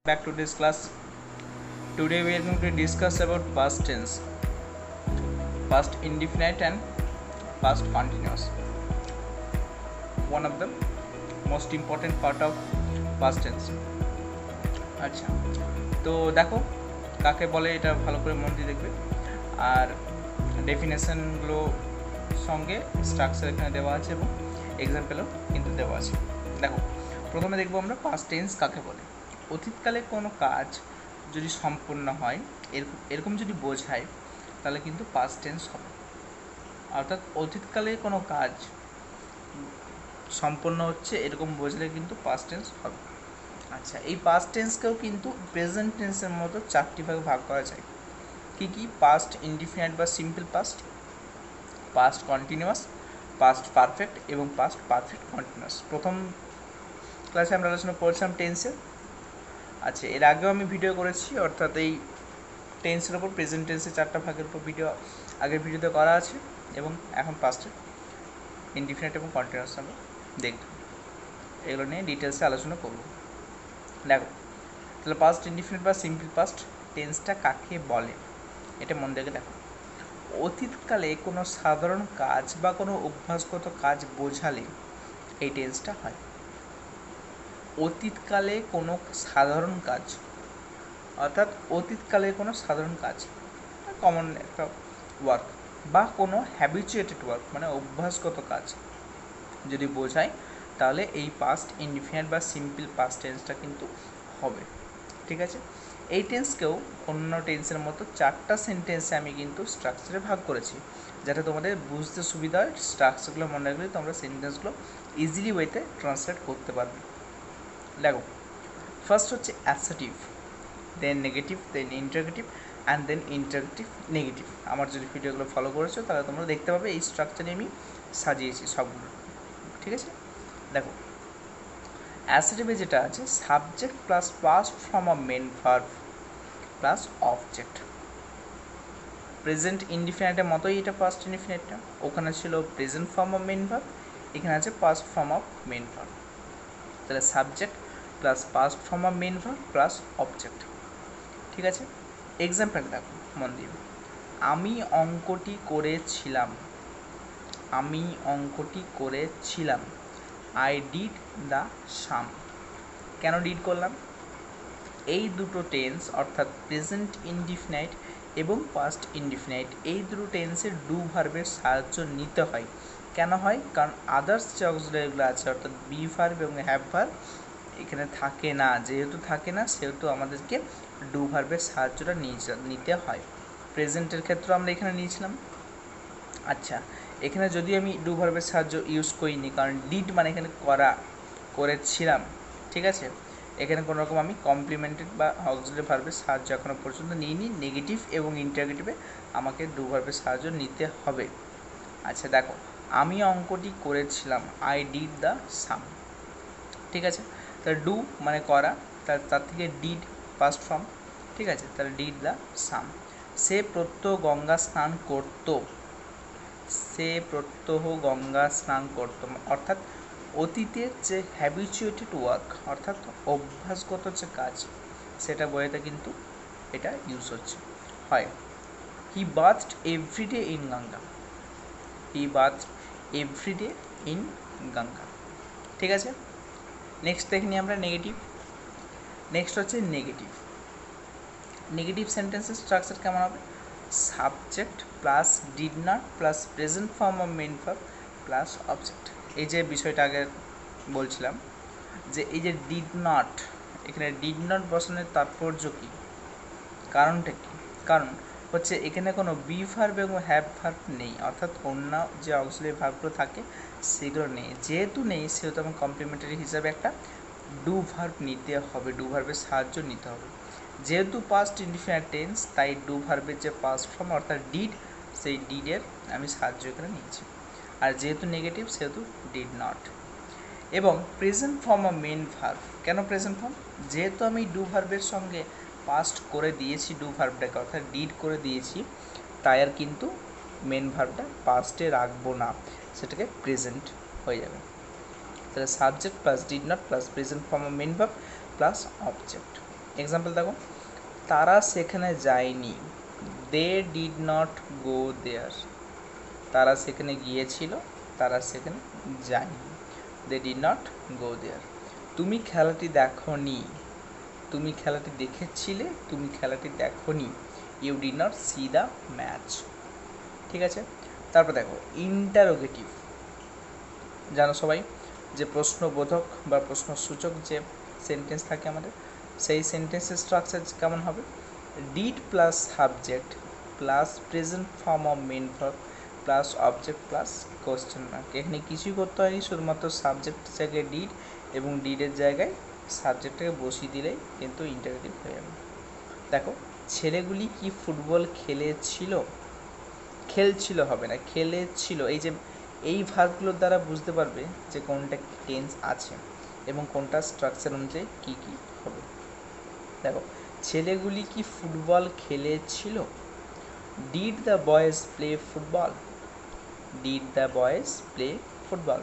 Back to this class. Today we are going to discuss about past tense, past indefinite and past continuous. One of the most important part of past tense. আচ্ছা, তো দেখো কাকে বলে এটা ভালো করে মন দিয়ে দেখবে, আর ডেফিনেশনগুলো সঙ্গে স্ট্রাকচার এখানে দেওয়া আছে এবং এক্সাম্পলও কিন্তু দেওয়া আছে। দেখো, প্রথমে দেখবো আমরা পাস্ট টেন্স কাকে বলে। অতীতকালে কোনো কাজ যদি সম্পূর্ণ হয়, এরকম যদি বোঝায়, তাহলে কিন্তু পাস্ট টেন্স হবে। অর্থাৎ অতীতকালে কোনো কাজ সম্পন্ন হচ্ছে এরকম বোঝালে কিন্তু পাস্ট টেন্স হবে। আচ্ছা, এই পাস্ট টেন্সকেও কিন্তু প্রেজেন্ট টেন্সের মতো চারটি ভাগে ভাগ করা যায়। কি কি? পাস্ট ইনডিফিনিট বা simple past, past continuous, past perfect এবং পাস্ট পারফেক্ট কন্টিনিউয়াস। প্রথম ক্লাসে আমরা আলোচনা করেছিলাম টেন্সের। আচ্ছা, এর আগেও আমি ভিডিও করেছি, অর্থাৎ এই টেন্সের ওপর প্রেজেন্ট টেন্সের চারটা ভাগের উপর ভিডিও আগের ভিডিওতে করা আছে, এবং এখন পাস্টে ইনডিফিনিট এবং কন্টিনিউয়াস আমরা দেখব। এগুলো নিয়ে ডিটেলসে আলোচনা করব। দেখো, তাহলে পাস্ট ইনডিফিনিট বা সিম্পল পাস্ট টেন্সটা কাকে বলে এটা মন দেখে দেখো। অতীতকালে কোনো সাধারণ কাজ বা কোনো অভ্যাসগত কাজ বোঝালে এই টেন্সটা হয়। অতীতকালে কোনো সাধারণ কাজ, অর্থাৎ অতীতকালে কোনো সাধারণ কাজ, কমন একটা ওয়ার্ক বা কোনো হ্যাবিচুয়েটেড ওয়ার্ক মানে অভ্যাসগত কাজ যদি বোঝায়, তাহলে এই পাস্ট ইনডিফিনিট বা সিম্পল পাস্ট টেন্সটা কিন্তু হবে। ঠিক আছে, এই টেন্সকেও অন্য টেন্সের মতো চারটা সেন্টেন্সে আমি কিন্তু স্ট্রাকচারে ভাগ করেছি, যাতে তোমাদের বুঝতে সুবিধা হয়। স্ট্রাকচারগুলো মনে রাখলে তোমরা সেন্টেন্সগুলো ইজিলি ওয়েতে ট্রান্সলেট করতে পারবে। দেখো, ফার্স্ট হচ্ছে assertive, then negative, then interrogative and then interrogative negative. আমার যদি ভিডিওগুলো ফলো করেছো তাহলে তোমরা দেখতে পাবে এই স্ট্রাকচারে আমি সাজিয়েছি সবগুলো। ঠিক আছে, দেখো অ্যাসার্টিভে যেটা আছে subject plus past form of main verb plus object. Present ইনডিফিনিটের মতোই এটা পাস্ট ইনডিফিনিটটা, ওখানে ছিল present form of main verb, এখানে আছে past form of main verb. তাহলে subject plus past form of main verb plus object. ঠিক আছে, এক্সাম্পল দেখো মন দিয়ে। আমি অঙ্কটি করেছিলাম, আমি অঙ্কটি করেছিলাম। আই ডিড দ্য সাম। কেন ডিড করলাম? এই দুটো টেন্স অর্থাৎ প্রেজেন্ট ইনডিফিনাইট এবং পাস্ট ইনডিফিনাইট, এই দুটো টেন্সের ডু ভার্বের সাহায্য নিতে হয়। কেন হয়? কারণ আদার্স যে অক্সিলারিগুলো আছে অর্থাৎ বি ভার্ব এবং হ্যাভ ভার্ব এখানে থাকে না। যেহেতু থাকে না, সেহেতু আমাদেরকে ডু ভার্বের সাহায্যটা নিতে হয়। প্রেজেন্টের ক্ষেত্রে আমরা এখানে নিয়েছিলাম। আচ্ছা, এখানে যদি আমি ডু ভার্বের সাহায্য ইউজ করিনি, কারণ ডিড মানে এখানে করা, করেছিলাম। ঠিক আছে, এখানে কোনো রকম আমি কমপ্লিমেন্টেড বা অক্সিলারি ভার্বের সাহায্য এখনও পর্যন্ত নিইনি। নেগেটিভ এবং ইন্টারগেটিভে আমাকে ডু ভার্বের সাহায্য নিতে হবে। আচ্ছা দেখো, আমি অঙ্কটি করেছিলাম, আই ডিড দ্য সাম। ঠিক আছে, তাহলে ডু মানে করা, তার থেকে ডিড পাস্ট ফর্ম। ঠিক আছে, তাহলে ডিড দ্য সাম। সে প্রত্যহ গঙ্গা স্নান করত, সে প্রত্যহ গঙ্গা স্নান করত, অর্থাৎ অতীতের যে হ্যাবিচুয়েটেড ওয়ার্ক অর্থাৎ অভ্যাসগত যে কাজ সেটা বোঝাতে কিন্তু এটা ইউজ হচ্ছে হয়। He bathed every day in Ganga, he bathed every day in Ganga. ঠিক আছে, নেক্সট দেখে নিই আমরা নেগেটিভ। নেক্সট হচ্ছে নেগেটিভ। নেগেটিভ সেন্টেন্সের স্ট্রাকচার কেমন হবে? Subject plus did not plus present form of main verb plus object. এই যে বিষয়টা আগে বলছিলাম যে এই যে ডিড নট, এখানে ডিড নট বসানোর তাৎপর্য কী, কারণটা কী? কারণ হচ্ছে এখানে কোনো বি ভার্ব এবং হ্যাভ ভার্ব নেই, অর্থাৎ অন্য যে অক্সিলারি ভার্বগুলো থাকে সেগুলো নেই। যেহেতু নেই, সেহেতু আমার কমপ্লিমেন্টারি হিসাবে একটা ডু ভার্ব নিতে হবে, ডু ভার্বের সাহায্য নিতে হবে। যেহেতু পাস্ট ইনডিফিনিট টেন্স, তাই ডু ভার্বের যে পাস্ট ফর্ম অর্থাৎ ডিড, সেই ডিডের আমি সাহায্য এখানে নিয়েছি। আর যেহেতু নেগেটিভ, সেহেতু ডিড নট। এবং present form of main verb. কেন প্রেজেন্ট ফর্ম? যেহেতু আমি ডু ভার্বের সঙ্গে পাস্ট করে দিয়েছি, ডু ভার্বটাকে অর্থাৎ ডিড করে দিয়েছি, তাই আর কিন্তু মেন ভার্বটা পাস্টে রাখবো না, সেটাকে প্রেজেন্ট হয়ে যাবে। তাহলে subject plus did not plus present form of main verb plus object. Example দেখো, তারা সেখানে যায়নি, দে ডিড নট গো দেয়ার। তারা সেখানে গিয়েছিল, তারা সেখানে যায়নি, দে ডিড নট গো দেয়ার। তুমি খেলাটি দেখোনি, তুমি খেলাটি দেখেছিলে, তুমি খেলাটি দেখোনি, you did not see the match. ঠিক আছে, তারপর দেখো ইন্টারোগেটিভ। জানো সবাই যে প্রশ্নবোধক বা প্রশ্নসূচক যে সেন্টেন্স থাকে আমাদের, সেই সেন্টেন্সের স্ট্রাকচার কেমন হবে? Did plus subject plus present form of main verb plus object plus question mark. এখানে কিছুই করতে হয়নি, শুধুমাত্র সাবজেক্টের জায়গায় ডিড এবং ডিডের জায়গায় সাবজেক্টটাকে বসিয়ে দিলেই কিন্তু ইন্টারোগেটিভ হয়ে যাবে। দেখো, ছেলেগুলি কি ফুটবল খেলেছিল? খেলছিল হবে না, খেলেছিল। এই ভার্বগুলোর দ্বারা বুঝতে পারবে যে কোনটা টেন্স আছে এবং কোনটা স্ট্রাকচার অনুযায়ী কী কী হবে। দেখো, ছেলেগুলি কি ফুটবল খেলেছিল? Did the boys play football? Did the boys play football?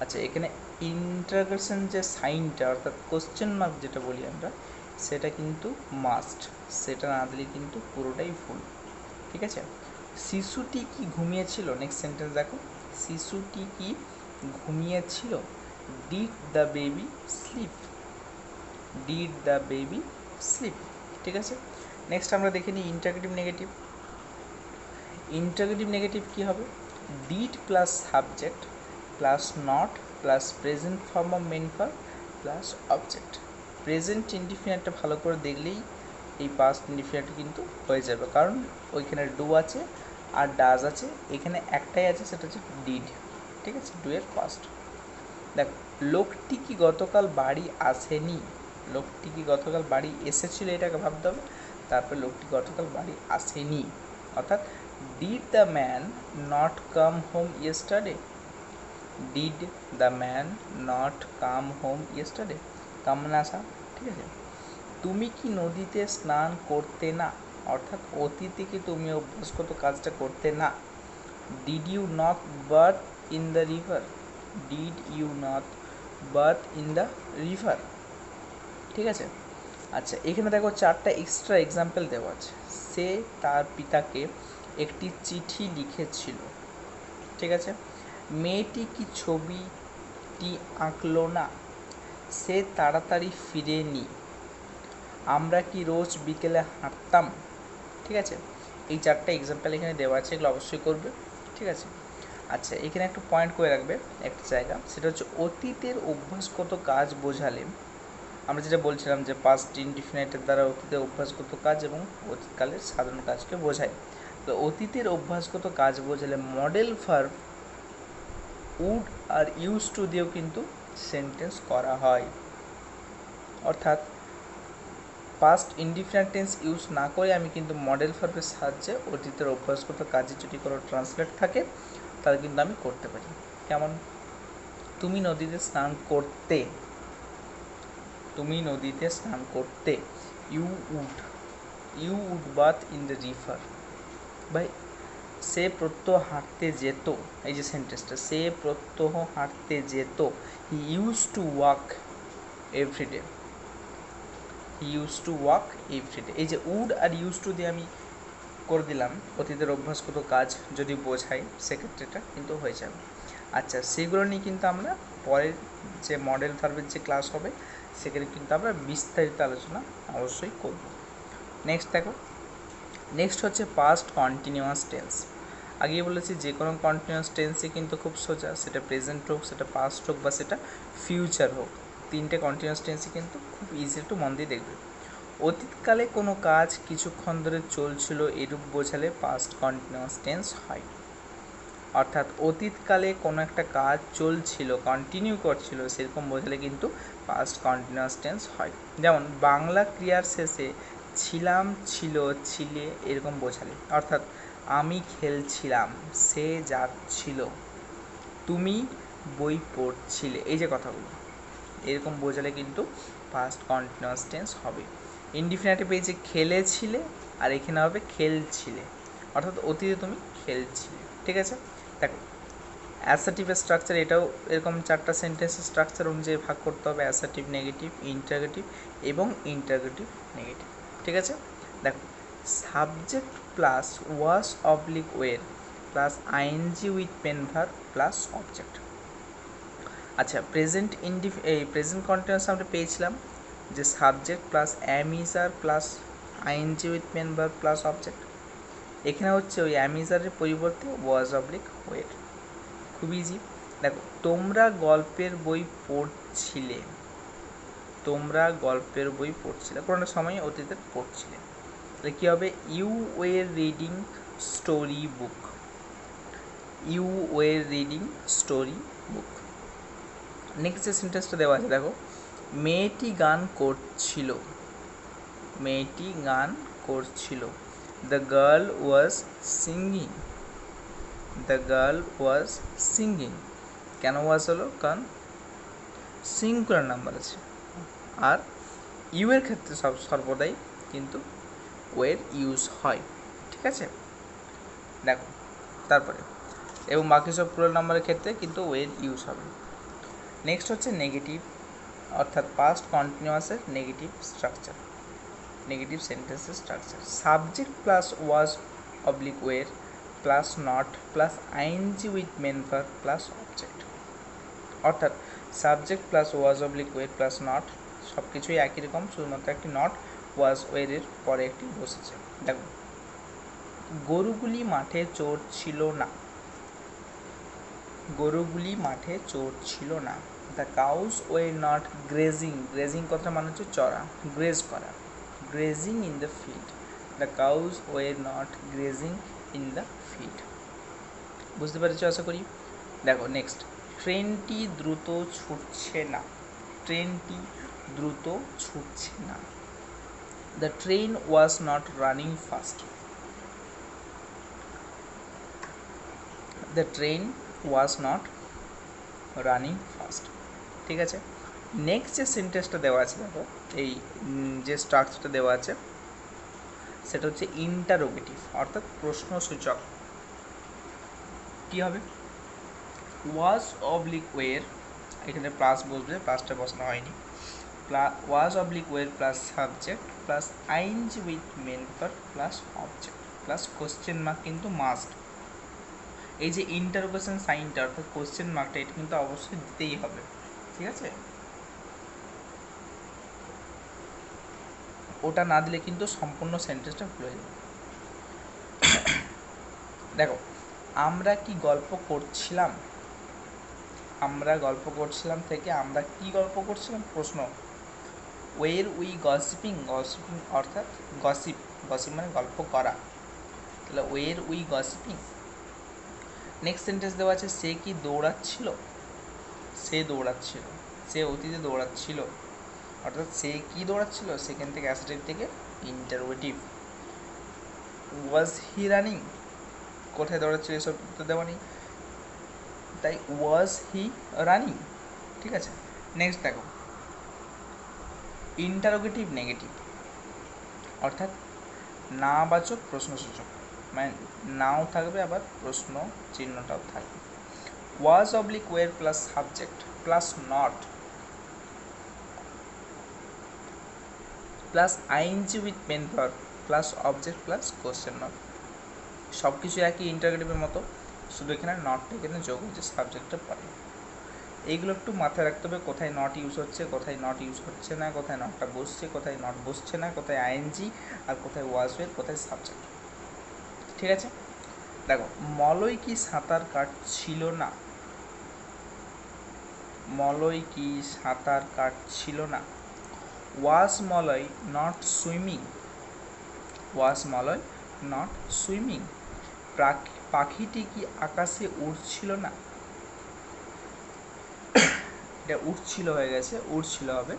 আচ্ছা, এখানে ইন্টারোগেশন যে সাইনটা অর্থাৎ কোশ্চেন মার্ক যেটা বলি আমরা, সেটা কিন্তু মাস্ট, সেটা না দিলে কিন্তু পুরোটাই ভুল। ঠিক আছে, শিশুটি কি ঘুমিয়েছিল? নেক্সট সেন্টেন্স দেখো, শিশুটি কি ঘুমিয়েছিল? Did the baby sleep? Did the baby sleep? ঠিক আছে, নেক্সট আমরা দেখে নিই ইন্টারোগেটিভ নেগেটিভ। ইন্টারোগেটিভ নেগেটিভ কী হবে? Did plus subject plus not plus present form of main verb plus object. Present ইনডিফিনিটটা ভালো করে দেখলেই এই পাস্ট ইনডিফিনিট কিন্তু হয়ে যাবে, কারণ ওইখানে ডু আছে আর ডাজ আছে, এখানে একটাই আছে, সেটা হচ্ছে ডিড। ঠিক আছে, ডু এর পাস্ট। দেখো, লোকটি কি গতকাল বাড়ি আসেনি? লোকটি কি গতকাল বাড়ি এসেছিল, এটাকে ভাবতে হবে। তারপর লোকটি গতকাল বাড়ি আসেনি, অর্থাৎ did the man not come home yesterday? Did the man not come home yesterday? Come মানে আসা। ঠিক আছে, তুমি কি নদীতে স্নান করতে না? অর্থাৎ অতীতে কি তুমি অভ্যাসগত কাজটা করতে না? Did you not bath in the river? Did you not bath in the river? ঠিক আছে, আচ্ছা এখানে দেখো চারটা এক্সট্রা এক্সাম্পল দেওয়া আছে। সে তার পিতাকে একটি চিঠি লিখেছিল। ঠিক আছে, মেয়েটি কি ছবিটি আঁকলো না? সে তাড়াতাড়ি ফিরেনি। আমরা কি রোজ বিকেলে হাঁটতাম? ঠিক আছে, এই চারটা এক্সাম্পল এখানে দেওয়া আছে, এগুলো অবশ্যই করবে। ঠিক আছে, আচ্ছা এখানে একটা পয়েন্ট করে রাখবে একটা জায়গা, সেটা হচ্ছে অতীতের অভ্যাসগত কাজ বোঝালে আমরা যেটা বলছিলাম যে পাস্ট ইনডিফিনিটের দ্বারা অতীতের অভ্যাসগত কাজ এবং অতীতকালের সাধারণ কাজকে বোঝায়। তো অতীতের অভ্যাসগত কাজ বোঝালে মডেল ভার্ব উড আর ইউজ টু দিয়েও কিন্তু সেন্টেন্স করা হয়। অর্থাৎ পাস্ট ইনডিফিনিট টেন্স ইউজ না করে আমি কিন্তু মডেল ভার্বের সাহায্যে অতীতের অভ্যাসগত কাজে যদি কোনো ট্রান্সলেট থাকে তাহলে কিন্তু আমি করতে পারি। কেমন? তুমি নদীতে স্নান করতে, তুমি নদীতে স্নান করতে। You would bath in the river. ভাই, সে প্রত্যহ হাঁটতে যেত, এই যে সেন্টেন্সটা, সে প্রত্যহ হাঁটতে যেত। He use to walk everyday. He use to walk everyday. এই যে উড আর ইউজ টু দিয়ে আমি করে দিলাম অতীতের অভ্যাসগত কাজ যদি বোঝাই, সেক্ষেত্রে এটা কিন্তু হয়ে যাবে। আচ্ছা, সেগুলো নিয়ে কিন্তু আমরা পরের যে মডেল ভার্বের যে ক্লাস হবে সেখানে কিন্তু আমরা বিস্তারিত আলোচনা অবশ্যই করব। নেক্সট দেখো, নেক্সট হচ্ছে পাস্ট কন্টিনিউয়াস টেন্স। আগেই বলেছি যে কোনো কন্টিনিউয়াস টেন্সই কিন্তু খুব সোজা, সেটা প্রেজেন্ট হোক, সেটা পাস্ট হোক বা সেটা ফিউচার হোক, তিনটে কন্টিনিউয়াস টেন্সই কিন্তু খুব ইজি, একটু মন দিয়ে দেখবে। অতীতকালে কোনো কাজ কিছুক্ষণ ধরে চলছিল এরূপ বোঝালে পাস্ট কন্টিনিউয়াস টেন্স হয়। অর্থাৎ অতীতকালে কোনো একটা কাজ চলছিল, কন্টিনিউ করছিল, সেরকম বোঝালে কিন্তু পাস্ট কন্টিনিউয়াস টেন্স হয়। যেমন বাংলা ক্রিয়ার শেষে ছিলাম, ছিল, ছিলে এরকম বোঝালে। অর্থাৎ আমি খেলছিলাম, সে যাচ্ছিল, তুমি বই পড়ছিলে, এই যে কথাগুলো এরকম বোঝালে কিন্তু পাস্ট কন্টিনিউয়াস টেন্স হবে। ইনডিফিনিটিভ এই যে খেলেছিলে আর এখানে হবে খেলছিলে, অর্থাৎ অতীতে তুমি খেলছিলে। ঠিক আছে, দেখো অ্যাসার্টিভ স্ট্রাকচার, এটাও এরকম চারটা সেন্টেন্সের স্ট্রাকচার অনুযায়ী ভাগ করতে হবে, অ্যাসার্টিভ, নেগেটিভ, ইন্টারগেটিভ এবং ইন্টারগেটিভ নেগেটিভ। ঠিক আছে, দেখো subject plus was oblique were plus ING with pen verb plus object. আচ্ছা, প্রেজেন্ট কন্টিনিউয়াস আমরা পেয়েছিলাম যে subject plus am is are plus ING with pen verb plus object. এখানে হচ্ছে ওই অ্যাম ইজ আরের পরিবর্তে ওয়াজ অবলিক ওয়ের। খুব ইজি। দেখো, তোমরা গল্পের বই পড়ছিলে, তোমরা গল্পের বই পড়ছিলে, কোনো সময় অতীতে পড়ছিলে, তাহলে কী হবে? You were reading story book, you were reading story book. Next যে সেন্টেন্সটা দেওয়া আছে দেখো, মেয়েটি গান করছিল, মেয়েটি গান করছিল, the girl was singing, the girl was singing. কেন ওয়াজ হলো? কারণ সিঙ্গুলার নাম্বার আছে, আর ইউ এর ক্ষেত্রে সর্বদাই কিন্তু ওয়ের ইউজ হয়। ঠিক আছে, দেখো তারপরে, এবং বাকি সব প্লুরাল নাম্বারের ক্ষেত্রে কিন্তু ওয়ের ইউজ হবে। নেক্সট হচ্ছে নেগেটিভ, অর্থাৎ পাস্ট কন্টিনিউয়াসের নেগেটিভ স্ট্রাকচার, নেগেটিভ সেন্টেন্সের structure. Subject plus was oblique were plus not plus ING with main verb plus object. অর্থাৎ subject plus was oblique were plus not, সব কিছুই একই রকম, শুধুমাত্র একটি নট ওয়াজ ওয়ের পরে একটি বসেছে। দেখো, গরুগুলি মাঠে চড়ছিল না, গরুগুলি মাঠে চড়ছিল না, the cows way not grazing, grazing কথাটা মানে হচ্ছে চড়া, গ্রেজ করা, grazing in the field, the cows way not grazing in the field. বুঝতে পেরেছো আশা করি। দেখো নেক্সট, ট্রেনটি দ্রুত ছুটছে না, ট্রেনটি দ্রুত ছুটছে না, the train was not running fast, the train was not running fast. ঠিক আছে, নেক্সট যে সেন্টেন্সটা দেওয়া আছে দেখো, এই যে স্ট্রাকচারটা দেওয়া আছে সেটা হচ্ছে ইন্টারোগেটিভ, অর্থাৎ প্রশ্নসূচক। কী হবে? ওয়াজ অবলিক ওয়ের, এখানে প্লাস বসবে, প্লাসটা বসানো হয়নি, was oblique were plus subject plus ING with main verb plus object plus question mark কিন্তু মাস্ট। এই যে ইন্টারোগেশন সাইনটা অর্থাৎ কোশ্চেন মার্কটা, এটা কিন্তু অবশ্যই দিতেই হবে। ঠিক আছে, ওটা না দিলে কিন্তু সম্পূর্ণ সেন্টেন্সটা ভুলে যাবে। দেখো, আমরা কি গল্প করছিলাম, আমরা গল্প করছিলাম থেকে আমরা কি গল্প করছিলাম প্রশ্ন। ওয়ের উই গসিপিং, গসিপিং অর্থাৎ গসিপ, গসিপ মানে গল্প করা, তাহলে ওয়ের উই গসিপিং। নেক্সট সেন্টেন্স দেওয়া আছে, সে কি দৌড়াচ্ছিল, সে দৌড়াচ্ছিল, সে অতীতে দৌড়াচ্ছিল, অর্থাৎ সে কি দৌড়াচ্ছিল, সেখান থেকে অ্যাসেটিভ থেকে ইন্টারোগেটিভ। ওয়াজ হি রানিং, কোথায় দৌড়াচ্ছিল এসব তো দেওয়া নেই, তাই ওয়াজ হি রানিং। ঠিক আছে, নেক্সট দেখো, ইন্টারোগেটিভ নেগেটিভ, অর্থাৎ নাবাচক প্রশ্নসূচক, মানে নাও থাকবে আবার প্রশ্ন চিহ্নটাও থাকবে। Was oblique were plus subject plus not plus ING with main verb plus object plus question mark, সব কিছু একই ইন্টারোগেটিভের মতো, শুধু এখানে নটটা এখানে যোগ হচ্ছে সাবজেক্টটা পরে। এইগুলো একটু মাথায় রাখতে হবে, কোথায় নট ইউজ হচ্ছে, কোথায় নট ইউজ হচ্ছে না, কোথায় নটটা বসছে, কোথায় নট বসছে না, কোথায় আইএনজি আর কোথায় ওয়াজ ওয়ের, কোথায় সাবজেক্ট। ঠিক আছে, দেখো, মলয় কি সাঁতার কাটছিল না, মলয় কি সাঁতার কাটছিল না, was Malay not swimming, was Malay not swimming. পাখিটি কি আকাশে উড়ছিল না, এটা উঠছিল হয়ে গেছে, উড়ছিল হবে,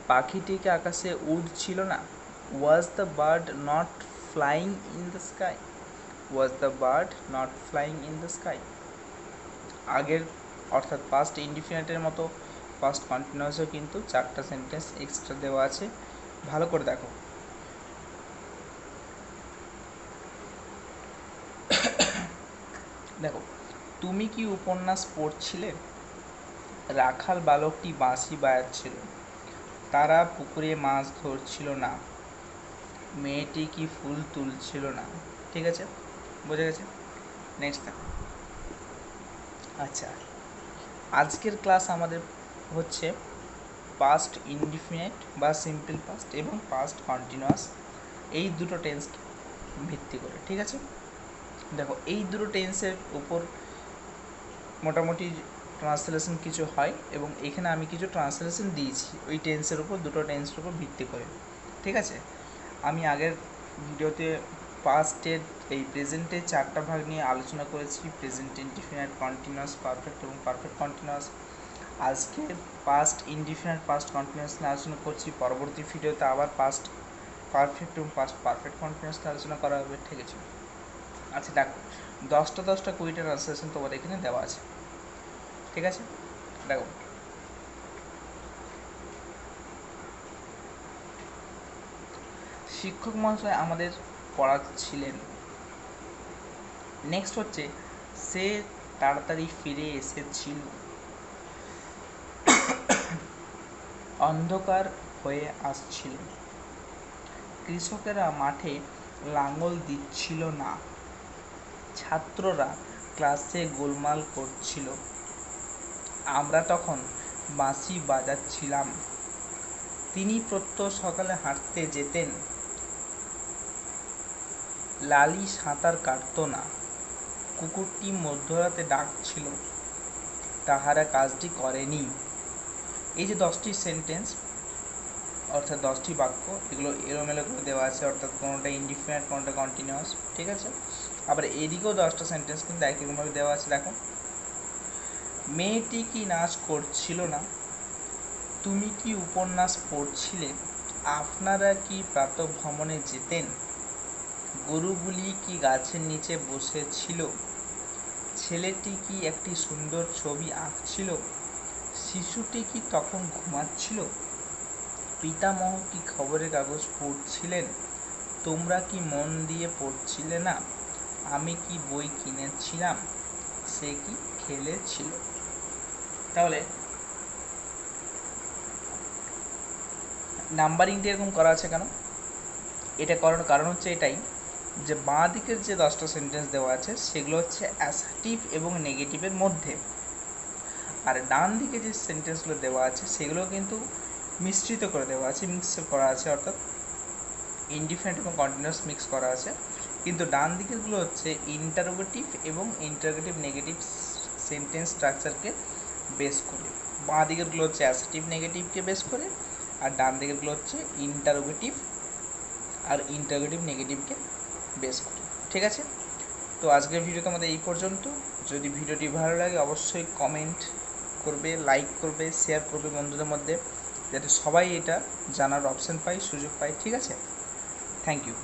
পাখিটি কি আকাশে উড়ছিল না, was the bird not flying in the sky, was the bird not flying in the sky. আগের অর্থাৎ পাস্ট ইনডিফিনিটের মতো পাস্ট কন্টিনিউয়াসও কিন্তু চারটা সেন্টেন্স এক্সট্রা দেওয়া আছে, ভালো করে দেখো। দেখো, তুমি কি উপন্যাস পড়ছিলে? রাখাল বালকটি বাঁশি বাজাচ্ছিল। তারা পুকুরে মাছ ধরছিল না। মেয়েটি কি ফুল তুলছিল না? ঠিক আছে, বোঝা গেছে। নেক্সট দেখো। আচ্ছা, আজকের ক্লাস আমাদের হচ্ছে পাস্ট ইনডিফিনিট বা সিম্পল পাস্ট এবং পাস্ট কন্টিনিউয়াস, এই দুটো টেন্সকে ভিত্তি করে। ঠিক আছে, দেখো এই দুটো টেন্সের উপর মোটামুটি ট্রান্সলেশন কিছু হয় এবং এখানে আমি কিছু ট্রান্সলেশন দিয়েছি ওই টেন্সের উপর, দুটো টেন্সের উপর ভিত্তি করে। ঠিক আছে, আমি আগের ভিডিওতে পাস্টের এই প্রেজেন্টের 4টা ভাগ নিয়ে আলোচনা করেছি, প্রেজেন্ট ইনডিফিনিট, কন্টিনিউয়াস, পারফেক্ট এবং পারফেক্ট কন্টিনিউয়াস। আজকে পাস্ট ইনডিফিনিট, পাস্ট কন্টিনিউয়াস নিয়ে আলোচনা করছি। পরবর্তী ভিডিওতে আবার পাস্ট পারফেক্ট এবং পাস্ট পারফেক্ট কন্টিনিউয়াস নিয়ে আলোচনা করা হবে। ঠিক আছে, আচ্ছা দেখো 10টা 20টা ট্রান্সলেশন তোমার এখানে দেওয়া আছে। ঠিক আছে, দেখো শিক্ষক মহাশয় আমাদের পড়াচ্ছিলেন। নেক্সট হচ্ছে সে তাড়াতাড়ি ফিরে এসেছিল। অন্ধকার হয়ে আসছিল। কৃষকেরা মাঠে লাঙল দিচ্ছিল না। ছাত্ররা ক্লাসে গোলমাল করছিল। আমরা তখন বাঁশি বাজাচ্ছিলাম। তিনি প্রত্যহ সকালে হাঁটতে যেতেন। লালি সাঁতার কাটত না। কুকুরটি মধ্যরাতে ডাকছিল। তাহারা কাজটি করেনি। এই যে 10টি সেন্টেন্স অর্থাৎ 10টি বাক্য, এগুলো এলোমেলো করে দেওয়া আছে, অর্থাৎ কোনোটা ইনডিফিনিট, কোনোটা কন্টিনিউয়াস। ঠিক আছে, আবার এদিকেও 10টা সেন্টেন্স কিন্তু একই রকমভাবে দেওয়া আছে। দেখো, মেয়েটি কি নাচ করছিল না? তুমি কি উপন্যাস পড়ছিলে? আপনারা কি প্রাতঃভ্রমণে যেতেন? গরুগুলি কি গাছের নিচে বসেছিল? ছেলেটি কি একটি সুন্দর ছবি আঁকছিল? শিশুটি কি তখন ঘুমাচ্ছিল? পিতামহ কি খবরের কাগজ পড়ছিলেন? তোমরা কি মন দিয়ে পড়ছিলে না? আমি কি বই কিনেছিলাম? সে কি খেলেছিল? তাহলে নাম্বারিংটা এরকম করা আছে কেন? এটা করার কারণ হচ্ছে এটাই যে বাঁ দিকের যে 10টা সেন্টেন্স দেওয়া আছে সেগুলো হচ্ছে অ্যাসার্টিভ এবং নেগেটিভের মধ্যে, আর ডান দিকে যে সেন্টেন্সগুলো দেওয়া আছে সেগুলো কিন্তু মিশ্রিত করে দেওয়া আছে, মিক্স করা আছে, অর্থাৎ ইনডিফিনিট এবং কন্টিনিউয়াস মিক্স করা আছে। কিন্তু ডান দিকেরগুলো হচ্ছে ইন্টারোগেটিভ এবং ইন্টারোগেটিভ নেগেটিভ সেন্টেন্স স্ট্রাকচারকে বেস করে। বাঁ দিকেরগুলো হচ্ছে অ্যাসার্টিভ নেগেটিভকে বেস করে, আর ডান দিকেরগুলো হচ্ছে ইন্টারোগেটিভ আর ইন্টারোগেটিভ নেগেটিভকে বেস করে। ঠিক আছে, তো আজকের ভিডিওতে আমাদের এই পর্যন্ত। যদি ভিডিওটি ভালো লাগে অবশ্যই কমেন্ট করবে, লাইক করবে, শেয়ার করবে বন্ধুদের মধ্যে, যাতে সবাই এটা জানার অপশান পায়, সুযোগ পায়। ঠিক আছে, থ্যাংক ইউ।